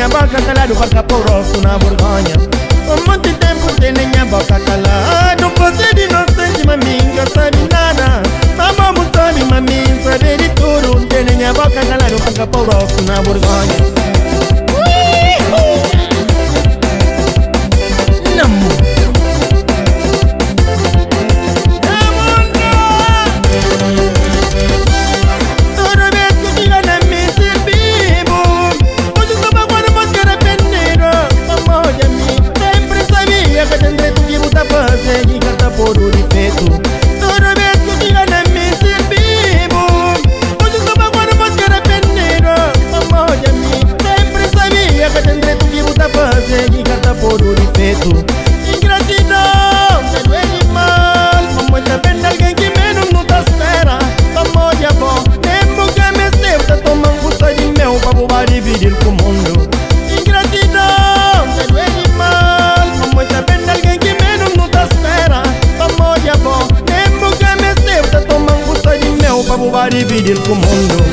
minha boca calado, vaca poroso na vergonha. Muito tempo tem minha boca calado. Você de inocente, maminho, não sabe nada. Vamos sabe, maminho, sabe de tudo. Tem minha boca calado, vaca poroso na vergonha. Ingratidão, você não é animal. Mamãe tá vendo alguém que menos não tá espera. Vamos de avó, mesmo que me esteve, tá tomando gosto de mel pra bobar dividir com o mundo. Ingratidão, você não é animal. Mamãe tá vendo alguém que menos não tá espera. Vamos de avó, mesmo que me esteve, tá tomando gosto de mel pra bobar dividir com o mundo.